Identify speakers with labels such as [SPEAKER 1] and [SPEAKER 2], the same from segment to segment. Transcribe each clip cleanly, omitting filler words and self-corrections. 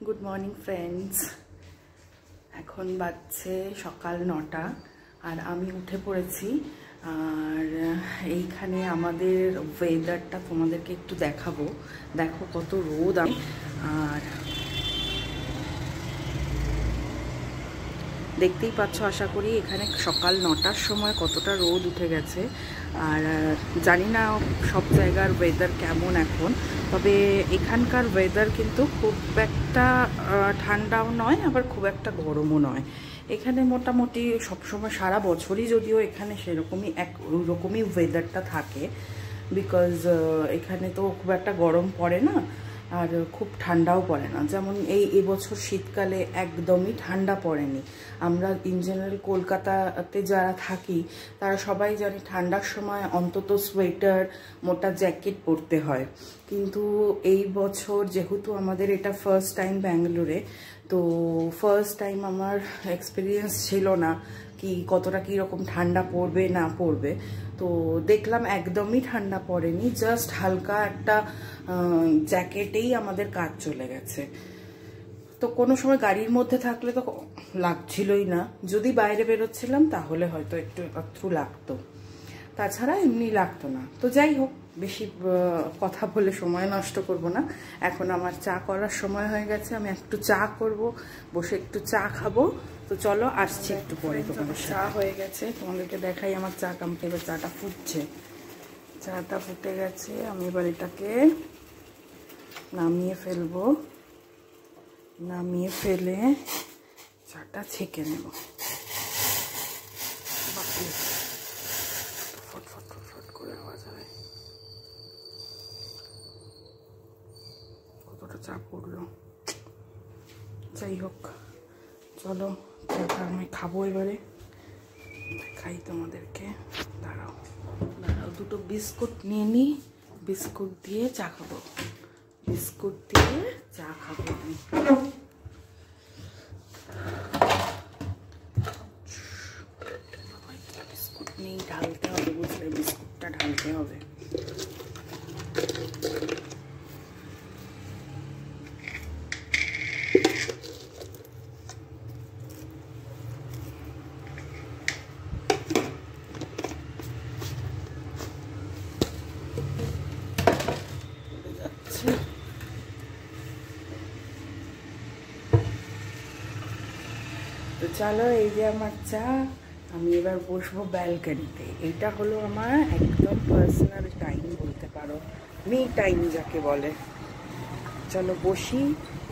[SPEAKER 1] Good morning friends. এখন বাজছে সকাল 9টা আর আমি উঠে পড়েছি। আর এইখানে আমাদের ওয়েদারটা তোমাদেরকে একটু দেখাবো। দেখো কত রোদ। আর দেখতেই পাচ্ছ আশা করি এখানে সকাল 9টার সময় কতটা রোদ উঠে গেছে। আর জানি না সব জায়গার ওয়েদার কেমন এখন, তবে এখানকার ওয়েদার কিন্তু খুব একটা ঠান্ডাও নয় আবার খুব একটা গরমও নয়। এখানে মোটামুটি সবসময় সারা বছরই যদিও এখানে সেরকমই ওই রকমই ওয়েদারটা থাকে, বিকজ এখানে তো খুব একটা গরম পড়ে না আর খুব ঠান্ডাও পড়ে না। যেমন এবছর শীতকালে একদমই ঠান্ডা পড়েনি। আমরা ইন জেনারেল কলকাতাতে যারা থাকি তারা সবাই জানি ঠান্ডার সময় অন্তত সোয়েটার মোটা জ্যাকেট পরতে হয়, কিন্তু এই বছর যেহেতু আমাদের এটা ফার্স্ট টাইম ব্যাঙ্গালোরে, তো ফার্স্ট টাইম আমার এক্সপিরিয়েন্স ছিল না কি কতটা কীরকম ঠান্ডা পড়বে না পড়বে। তো দেখলাম একদমই ঠান্ডা পড়েনি, জাস্ট হালকা একটা জ্যাকেটেই আমাদের কাজ চলে গেছে। তো কোনো সময় গাড়ির মধ্যে থাকলে তো লাগছিলই না, যদি বাইরে বেরোচ্ছিলাম তাহলে হয়তো একটু লাগতো, তাছাড়া এমনি লাগতো না। তো যাই হোক, বেশি কথা বলে সময় নষ্ট করব না। এখন আমার চা করার সময় হয়ে গেছে, আমি একটু চা করব, বসে একটু চা খাবো। তো চলো আসছি একটু পরে। তোমাদের চা হয়ে গেছে, তোমাদেরকে দেখাই আমার চা কামতে। এবার চাটা ফুটছে, চাটা ফুটে গেছে। আমি এবার এটাকে নামিয়ে ফেলবো, নামিয়ে ফেলে চাটা ছেঁকে নেব। ফটফট ফটফট করে আওয়াজ হয়, কতটা চা পড়লো। যাই হোক, চলো চাটা আমি খাবো এবারে, খাই তোমাদেরকে। দাঁড়াও দুটো বিস্কুট নিয়ে নিই, বিস্কুট দিয়ে চা খাবো, বিস্কুট দিয়ে চা খাবো আমি। বিস্কুট নেই, ঢালতে হবে, বুঝলে, বিস্কুটটা ঢালতে হবে। তো চলো, এই যে আমার চা, আমি এবার বসবো ব্যালকনিতে। এইটা হলো আমার একদম পার্সোনাল টাইম বলতে পারো, মি টাইম যাকে বলে। চলো বসি।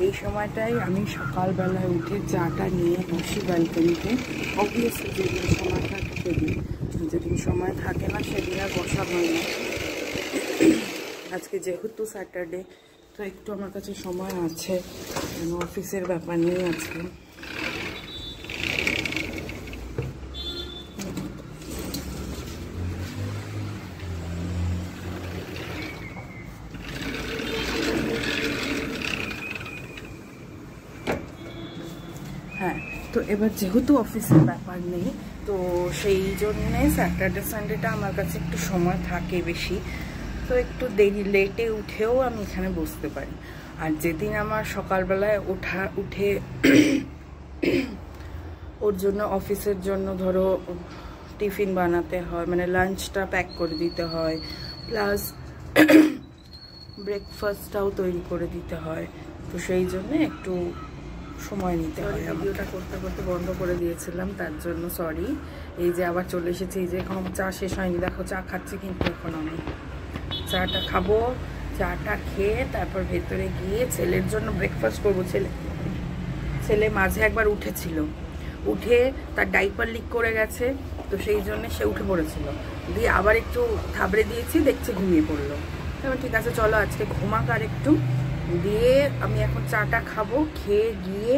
[SPEAKER 1] এই সময়টাই আমি সকালবেলায় উঠে চাটা নিয়ে বসি ব্যালকনিতে। অবভিয়াসলি যেদিন সময় থাকে সেদিন, যেদিন সময় থাকে না সেদিন আর বসা হয় না। আজকে যেহেতু স্যাটারডে, তো একটু আমার কাছে সময় আছে, অফিসের ব্যাপার নিয়ে আজকে। হ্যাঁ, তো এবার যেহেতু অফিসের ব্যাপার নেই, তো সেই জন্যে স্যাটারডে সানডেটা আমার কাছে একটু সময় থাকে বেশি, তো একটু দেরি লেটে উঠেও আমি এখানে বসতে পারি। আর যেদিন আমার সকালবেলায় উঠে ওর জন্য অফিসের জন্য ধরো টিফিন বানাতে হয়, মানে লাঞ্চটা প্যাক করে দিতে হয়, প্লাস ব্রেকফাস্টটাও তৈরি করে দিতে হয়, তো সেই জন্যে একটু সময় নিতে হয়। ভিডিওটা করতে করতে বন্ধ করে দিয়েছিলাম, তার জন্য সরি। এই যে আবার চলে এসেছি, এই যে এখন চা শেষ হয়নি, দেখো চা খাচ্ছি, কিন্তু এখন আমি চাটা খাবো। চাটা খেয়ে তারপর ভেতরে গিয়ে ছেলের জন্য ব্রেকফাস্ট করবো। ছেলে মাঝে একবার উঠেছিল, উঠে তার ডাইপার লিক করে গেছে, তো সেই জন্য সে উঠে পড়েছিল, দিয়ে আবার একটু থাবড়ে দিয়েছি, দেখছি ঘুমিয়ে পড়লো। তারপর ঠিক আছে চলো আজকে ঘুমাক আর একটু, দিয়ে আমি এখন চাটা খাবো। খেয়ে গিয়ে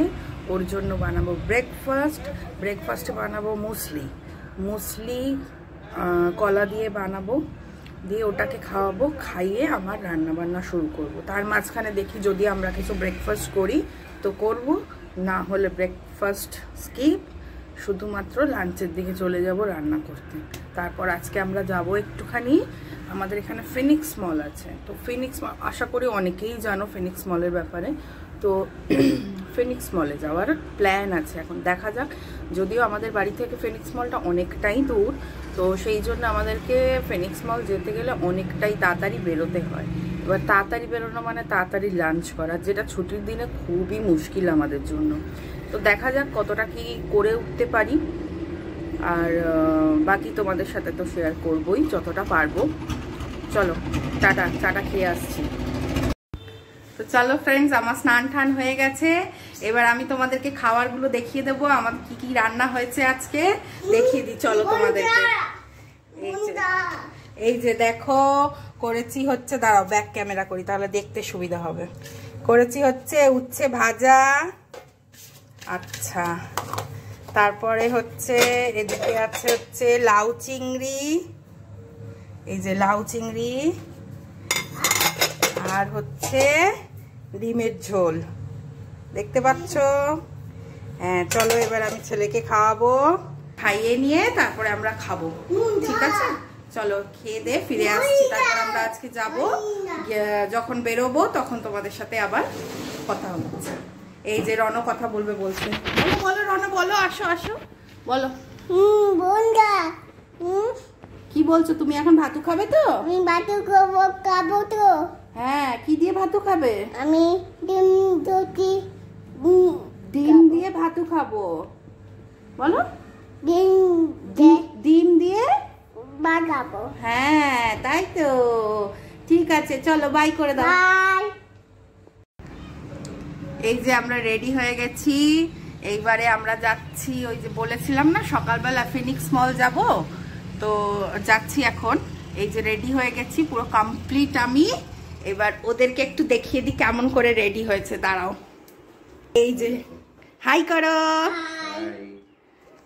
[SPEAKER 1] ওর জন্য বানাবো ব্রেকফাস্টে বানাবো মুসলি কলা দিয়ে বানাবো, দিয়ে ওটাকে খাওয়াবো। খাইয়ে আমার রান্নাবান্না শুরু করব। তার মাঝখানে দেখি যদি আমরা কিছু ব্রেকফাস্ট করি তো করব, না হলে ব্রেকফাস্ট স্কিপ, শুধুমাত্র লাঞ্চের দিকে চলে যাব রান্না করতে। তারপর আজকে আমরা যাব একটুখানি, আমাদের এখানে ফিনিক্স মল আছে, তো ফিনিক্স মল আশা করি অনেকেই জানো ফিনিক্স মলের ব্যাপারে। তো ফিনিক্স মলে যাওয়ার প্ল্যান আছে, এখন দেখা যাক। যদিও আমাদের বাড়ি থেকে ফিনিক্স মলটা অনেকটাই দূর, তো সেই জন্য আমাদেরকে ফিনিক্স মল যেতে গেলে অনেকটাই তাড়াতাড়ি বেরোতে হয়। এবার তাড়াতাড়ি বেরোনো মানে তাড়াতাড়ি লাঞ্চ করা, যেটা ছুটির দিনে খুবই মুশকিল আমাদের জন্য। তো দেখা যাক কতটা কি করে উঠতে পারি, আর বাকি তোমাদের সাথে তো শেয়ার করবই যতটা পারবো। চলো টাটা, চাটা খেয়ে আসছি। তো চলো ফ্রেন্ডস, আমার স্নান টান হয়ে গেছে, এবার আমি তোমাদেরকে খাবারগুলো দেখিয়ে দেবো, আমার কি কি রান্না হয়েছে আজকে দেখিয়ে দিই। চলো তোমাদেরকে, এই যে দেখো করেছি হচ্ছে, দাঁড়াও ব্যাক ক্যামেরা করি তাহলে দেখতে সুবিধা হবে। করেছি হচ্ছে উচ্ছে ভাজা, আচ্ছা, তারপরে হচ্ছে এদিকে আছে হচ্ছে লাউ চিংড়ি, এই যে লাউ চিংড়ি, আর হচ্ছে ডিমের ঝোল, দেখতে পাচ্ছ? হ্যাঁ চলো এবার আমি ছেলেকে খাওয়াবো, খাইয়ে নিয়ে তারপরে আমরা খাবো, ঠিক আছে? চলো খেয়ে দিয়ে ফিরে আসছি, তারপর আমরা আজকে যাব, যখন বেরোবো তখন তোমাদের সাথে আবার কথা হচ্ছে। এই যে রণ কথা বলবে বলছে, বলো বলো রণ বলো, আসো আসো বলো। কি বলছো তুমি? এখন ভাতু খাবে তো?
[SPEAKER 2] আমি ভাতু খাবো তো।
[SPEAKER 1] হ্যাঁ, কি দিয়ে ভাতু খাবে?
[SPEAKER 2] আমি
[SPEAKER 1] ডিম দিয়ে ভাতু খাবো, বলো। ডিম দিয়ে
[SPEAKER 2] বানাবো।
[SPEAKER 1] হ্যাঁ তাই তো, ঠিক আছে চলো বাই করে দাও।
[SPEAKER 2] বাই।
[SPEAKER 1] এই যে আমরা রেডি হয়ে গেছি, এইবারে আমরা যাচ্ছি, ওই যে বলেছিলাম না সকালবেলা ফিনিক্স মল যাব, তো যাচ্ছি এখন। এই যে রেডি হয়ে গেছি পুরো কমপ্লিট আমি, এবার ওদেরকে একটু দেখিয়ে দিই কেমন করে রেডি হয়েছে, দাঁড়াও। এই যে হাই করো,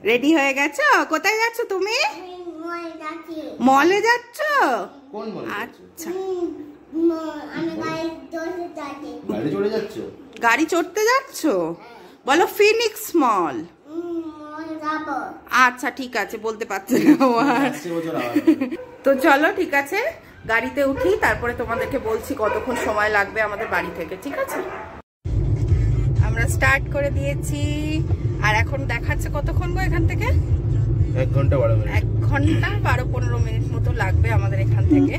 [SPEAKER 1] রেডি হয়ে গেছো? কোথায় যাচ্ছ তুমি? মলে যাচ্ছ? আচ্ছা, গাড়ি চড়তে যাচ্ছ? বলো ফিনিক্স মল। আচ্ছা ঠিক আছে, বলতে পারছি না। তো চলো ঠিক আছে, গাড়িতে উঠি, তারপরে তোমাদেরকে বলছি কতক্ষণ সময় লাগবে আমাদের বাড়ি থেকে, ঠিক আছে? আমরা স্টার্ট করে দিয়েছি, আর এখন দেখাচ্ছে কতক্ষণ গো এখান থেকে?
[SPEAKER 3] 1 ঘন্টা 12 মিনিট।
[SPEAKER 1] 1 ঘন্টা 12-15 মিনিট মতো লাগবে আমাদের এখান থেকে।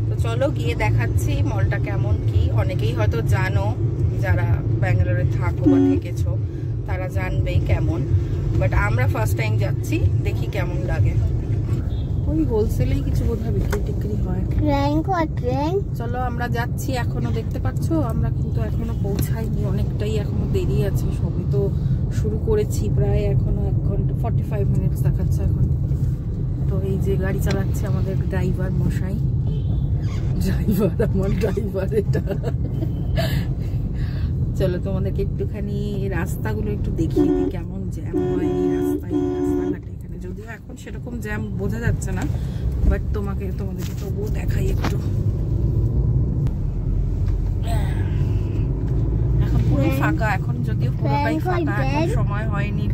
[SPEAKER 1] তো চলো গিয়ে দেখাচ্ছি মলটা কেমন কি। অনেকেই হয়তো জানো, যারা ব্যাঙ্গালোরে থাকো বা থেকেছো তারা জানবেই কেমন, বাট আমরা ফার্স্ট টাইম যাচ্ছি, দেখি কেমন লাগে। ওই হোলসেলেই কিছু বোধহয় বিক্রি টিক্রি হয়। চলো আমরা যাচ্ছি, এখনো দেখতে পাচ্ছ আমরা কিন্তু এখনো পৌঁছাইনি, অনেকটাই এখনো দেরি আছে, সবই তো শুরু করেছি, প্রায় এখনো 1 ঘন্টা 45 মিনিট দেখাচ্ছে এখন। তো এই যে গাড়ি চালাচ্ছে আমাদের ড্রাইভার মশাই, আমার ড্রাইভার এটা। চলো তোমাদেরকে একটুখানি রাস্তাগুলো একটু দেখিয়ে দিই, কেমন জ্যাম হয় এই রাস্তায়, রাস্তাঘাটে এখানে। যদিও এখন সেরকম জ্যাম বোঝা যাচ্ছে না, বাট তোমাদেরকে তবুও দেখাই একটু। এখন পুরো ফাঁকা, এখন যদিও পুরোটাই ফাঁকা, এখন সময় হয়নি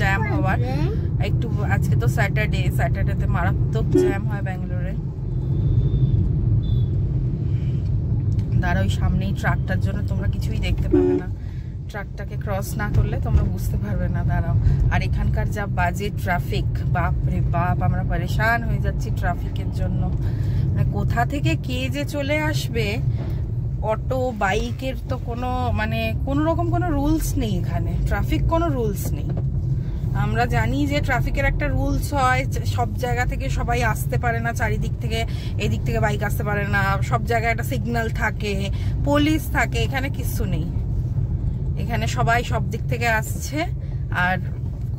[SPEAKER 1] জ্যাম হওয়ার। একটু আজকে তো স্যাটারডেতে মারাত্মক জ্যাম হয় ব্যাঙ্গালোরে। দাঁড়া, ওই সামনেই ট্রাকটার জন্য তোমরা কিছুই দেখতে পাবে না, ট্রাকটাকে ক্রস না করলে তোমরা বুঝতে পারবে না। দাঁড়াও, আর এখানকার যা বাজে ট্রাফিক, বাপ রে বাপ, আমরা পরেশান হয়ে যাচ্ছি ট্রাফিকের জন্য। মানে কোথা থেকে কে যে চলে আসবে, অটো বাইকের তো কোনো রকম কোনো রুলস নেই এখানে, ট্রাফিক কোনো রুলস নেই। আমরা জানি যে ট্রাফিকের একটা রুলস হয়, সব জায়গা থেকে সবাই আসতে পারে না, চারিদিক থেকে এদিক থেকে বাইক আসতে পারে না, সব জায়গায় একটা সিগন্যাল থাকে, পুলিশ থাকে। এখানে কিচ্ছু নেই, এখানে সবাই সব দিক থেকে আসছে, আর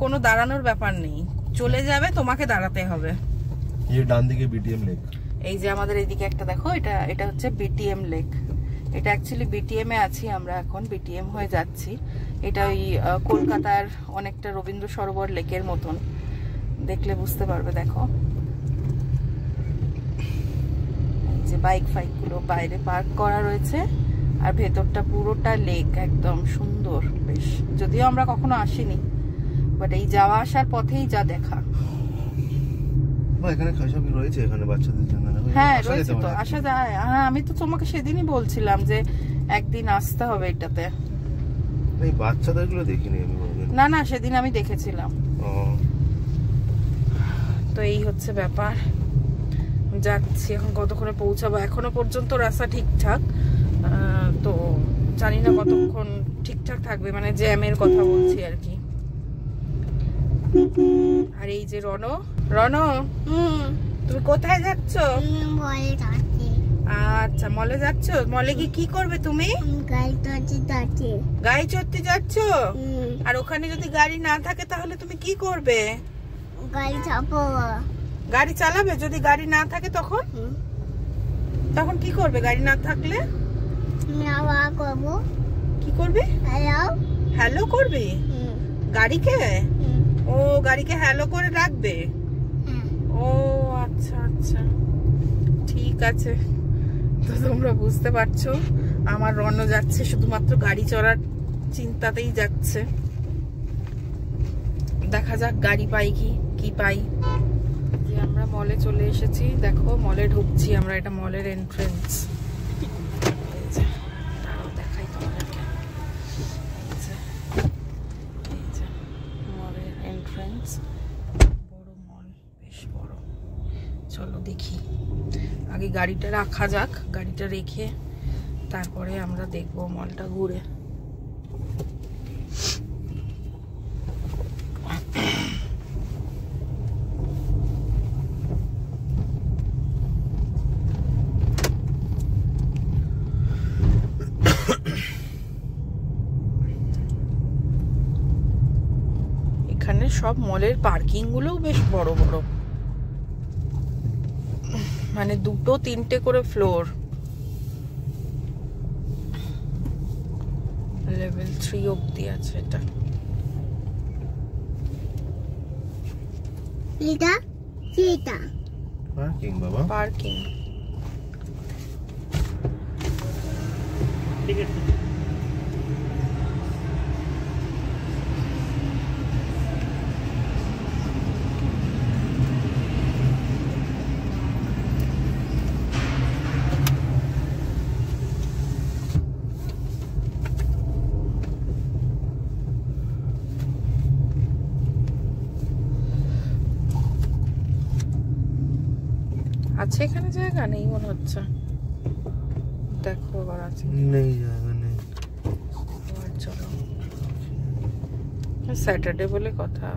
[SPEAKER 1] কোনো দাঁড়ানোর ব্যাপার নেই, চলে যাবে তোমাকে দাঁড়াতে হবে।
[SPEAKER 3] এই ডান দিকে বিটিএম লেক,
[SPEAKER 1] এই যে আমাদের এইদিকে একটা দেখো, এটা হচ্ছে বিটিএম লেক। এটা অ্যাকচুয়ালি বিটিএম এ আছি আমরা এখন, বিটিএম হয়ে যাচ্ছি। এটা ওই কলকাতার অনেকটা রবীন্দ্র সরোবর লেকের মতন, দেখলে বুঝতে পারবে। দেখো যে বাইক গুলো বাইরে পার্ক করা রয়েছে, আর ভেতরটা পুরোটা লেক, একদম সুন্দর বেশ। যদিও আমরা কখনো আসিনি, বাট এই যাওয়া আসার পথেই যা দেখা।
[SPEAKER 3] এখানে খাসা রয়েছে, এখানে বাচ্চাদের জন্য।
[SPEAKER 1] হ্যাঁ রয়েছে তো, আসা যায়। হ্যাঁ আমি তো তোমাকে সেদিনই বলছিলাম যে একদিন আসতে হবে এটাতে।
[SPEAKER 3] এই বাচ্চাদেরগুলো দেখিনি আমি কোনোদিন।
[SPEAKER 1] না না, সেদিন আমি দেখেছিলাম।
[SPEAKER 3] ও
[SPEAKER 1] তো এই হচ্ছে ব্যাপার, যাচ্ছি এখন। কতক্ষণে পৌঁছাবো? এখনো পর্যন্ত রাস্তা ঠিকঠাক, তো জানি না কতক্ষণ ঠিকঠাক থাকবে, মানে জ্যামের কথা বলছি আর কি। আর এই যে রনো, রনো তুমি কোথায় যাচ্ছ?
[SPEAKER 2] মলে যাচ্ছি।
[SPEAKER 1] আচ্ছা, মলে যাচ্ছ। মলে গিয়ে কি করবে তুমি?
[SPEAKER 2] গাড়ি চড়তে যাচ্ছি।
[SPEAKER 1] গাড়ি চড়তে যাচ্ছ? আর ওখানে যদি গাড়ি না থাকে তাহলে তুমি কি করবে?
[SPEAKER 2] গাড়ি চাপো।
[SPEAKER 1] গাড়ি চালাবে? যদি গাড়ি না থাকে তখন তখন কি করবে? গাড়ি না থাকলে
[SPEAKER 2] নাওয়া করবো।
[SPEAKER 1] কি করবে?
[SPEAKER 2] হ্যালো।
[SPEAKER 1] হ্যালো করবে গাড়িকে? ও গাড়িকে হ্যালো করে রাখবে? ও আচ্ছা আচ্ছা, ঠিক আছে। তো তোমরা বুঝতে পারছো আমার রনো যাচ্ছে শুধুমাত্র গাড়ি চড়ার চিন্তাতেই যাচ্ছে। দেখা যাক গাড়ি পাই কি পাই। যে আমরা মলে চলে এসেছি, দেখো মলে ঢুকছি আমরা। এটা মলের এন্ট্রেন্স। দেখাই তোমাদেরকে, মলের এন্ট্রেন্স। বড় মল, বেশ বড়। চলো দেখি, আগে গাড়িটা রাখা যাক। গাড়িটা রেখে তারপরে আমরা দেখবো মলটা ঘুরে। এখানে সব মলের পার্কিং গুলোও বেশ বড় বড়, মানে 2-3টে করে ফ্লোর। লেভেল 3 অবধি আছে এটা।
[SPEAKER 2] এটা সেটা
[SPEAKER 3] পার্কিং বাবা,
[SPEAKER 1] পার্কিং। আছে এখানে জায়গা? নেই মনে হচ্ছে। দেখো আবার আছে
[SPEAKER 3] নেই জায়গা নেই।
[SPEAKER 1] চলো, স্যাটারডে বলে কথা।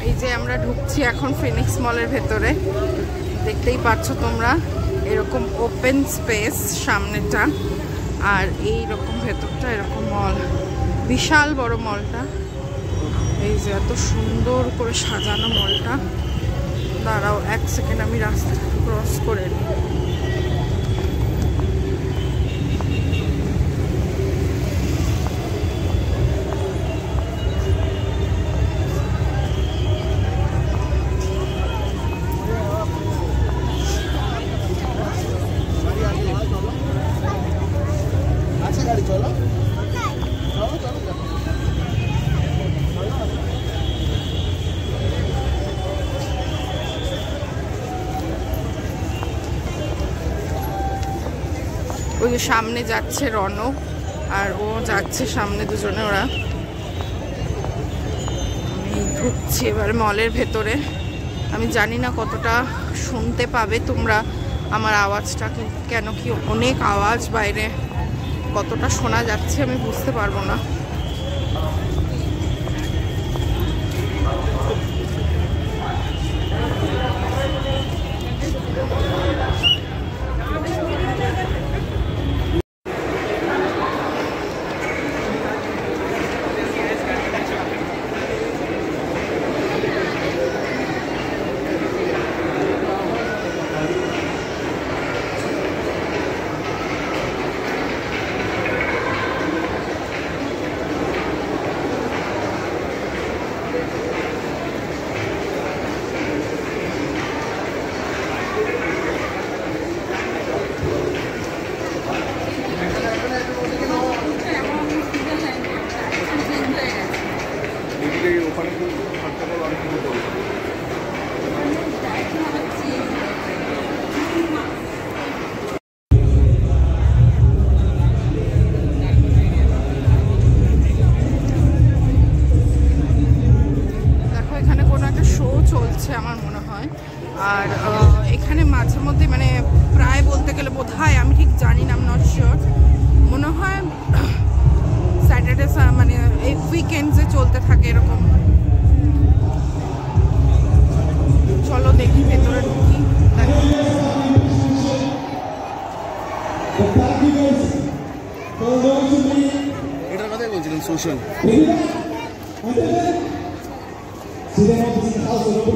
[SPEAKER 1] এই যে আমরা ঢুকছি এখন ফিনিক্স মলের ভেতরে। দেখতেই পাচ্ছ তোমরা, এরকম ওপেন স্পেস সামনেটা, আর এই রকম ভেতরটা এরকম মল। বিশাল বড় মলটা। এই যে এত সুন্দর করে সাজানো মলটা। দাঁড়াও এক সেকেন্ড, আমি রাস্তা ক্রস করে নিই। ওই যে সামনে যাচ্ছে রনো, আর ও যাচ্ছে সামনে, দুজনে ওরা। আমি ঢুকছি এবার মলের ভেতরে। আমি জানি না কতটা শুনতে পাবে তোমরা আমার আওয়াজটা, কেন কি অনেক আওয়াজ বাইরে, কতটা শোনা যাচ্ছে আমি বুঝতে পারবো না। করছে আমার মনে হয়। আর এখানে মাঝে মধ্যে মানে প্রায় বলতে গেলে বোধহয়, আমি ঠিক জানি না, আমি নট শিওর, মনে হয় স্যাটারডে মানে এই উইকেন্ডসে চলতে থাকে এরকম। চলো দেখি ভেতরে ঢুকি।
[SPEAKER 3] এটার কথাই বলছিলাম, সোশ্যাল।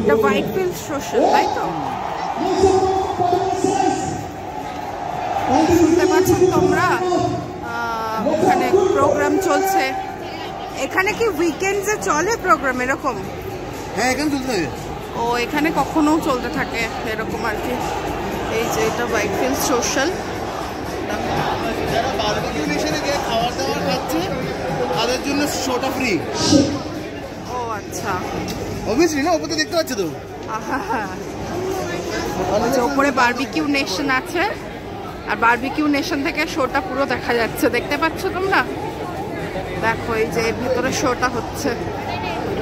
[SPEAKER 1] এটা হোয়াইটফিল্ড সোশ্যাল, তাই তো? শুনতে পাচ্ছেন তোমরা? ওখানে প্রোগ্রাম চলছে। এখানে কি উইকেন্ডসে চলে প্রোগ্রাম এরকম?
[SPEAKER 3] হ্যাঁ, এখানে চলতে থাকে।
[SPEAKER 1] ও এখানে কখনো চলতে থাকে এরকম আর কি। এই যে এটা হোয়াইটফিল্ড সোশ্যাল।
[SPEAKER 3] যারা বারবিকিউ নেশনে গিয়ে খাবার দাবার খাচ্ছে তাদের জন্য শোটা ফ্রি।
[SPEAKER 1] ও আচ্ছা,
[SPEAKER 3] অবভিয়াসলি না, ওপরে দেখতে পাচ্ছ তো।
[SPEAKER 1] আচ্ছা, ওপরে বারবিকিউ নেশন আছে, আর বারবিকিউ নেশন থেকে শোটা পুরো দেখা যাচ্ছে, দেখতে পাচ্ছ তোমরা? দেখো এই যে ভেতরে শোটা হচ্ছে।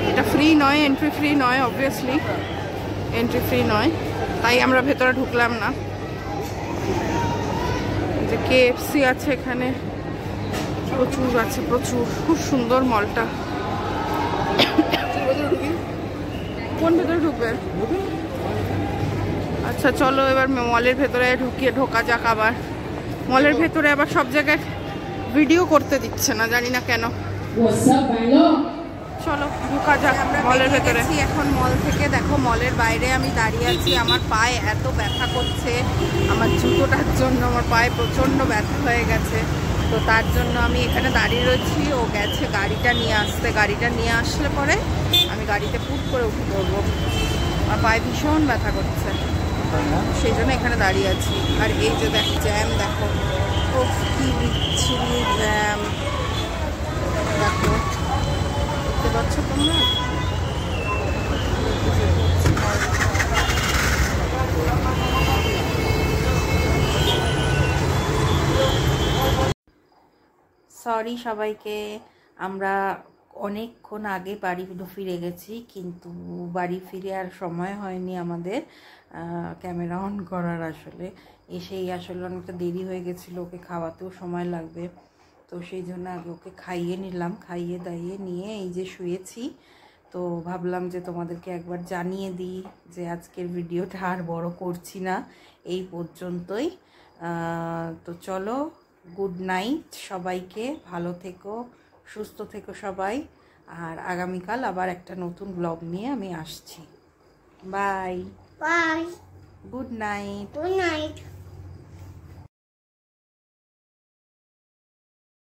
[SPEAKER 1] এটা ফ্রি নয়, এন্ট্রি ফ্রি নয়, অবভিয়াসলি এন্ট্রি ফ্রি নয়, তাই আমরা ভেতরে ঢুকলাম না। যে কেএফসি আছে এখানে, প্রচুর আছে, প্রচুর। খুব সুন্দর মলটা। কোন ভেতরে ঢুকবে? আচ্ছা চলো এবার মলের ভেতরে ঢোকা যাক। আবার মলের ভেতরে আবার সব জায়গায় ভিডিও করতে দিচ্ছে না, জানি না কেন। চলো ঢোকা যাক মলের ভেতরে। এখন মল থেকে দেখো, মলের বাইরে আমি দাঁড়িয়ে আছি। আমার পায়ে এত ব্যথা করছে, আমার জুতোটার জন্য আমার পায়ে প্রচণ্ড ব্যথা হয়ে গেছে। তো তার জন্য আমি এখানে দাঁড়িয়ে রয়েছি। ও গেছে গাড়িটা নিয়ে আসতে, গাড়িটা নিয়ে আসলে পরে আমি গাড়িতে পুট করে উঠে পড়বো। আমার পায়ে ভীষণ ব্যথা করছে, সেই জন্য এখানে দাঁড়িয়ে আছি। আর এই যে দেখো জ্যাম, দেখো ও কি বিচ্ছিরি জ্যাম, দেখো দেখতে পাচ্ছ তোমরা? সরি সবাইকে, আমরা অনেকক্ষণ আগে বাড়ি ফিরে গেছি, কিন্তু বাড়ি ফিরে আর সময় হয়নি আমাদের ক্যামেরা অন করার। আসলে এসেই আসলে অনেকটা দেরি হয়ে গেছিলো, ওকে খাওয়াতেও সময় লাগবে। তো সেই জন্য আগে ওকে খাইয়ে নিলাম, খাইয়ে দাইয়ে নিয়ে এই যে শুয়েছি। তো ভাবলাম যে তোমাদেরকে একবার জানিয়ে দিই যে আজকের ভিডিওটা আর বড় করছি না, এই পর্যন্তই। তো চলো, গুড নাইট সবাইকে, ভালো থেকো, সুস্থ থেকো সবাই। আর আগামীকাল আবার একটা নতুন ব্লগ নিয়ে আমি আসছি। Bye
[SPEAKER 2] bye,
[SPEAKER 1] good night.
[SPEAKER 2] Good night.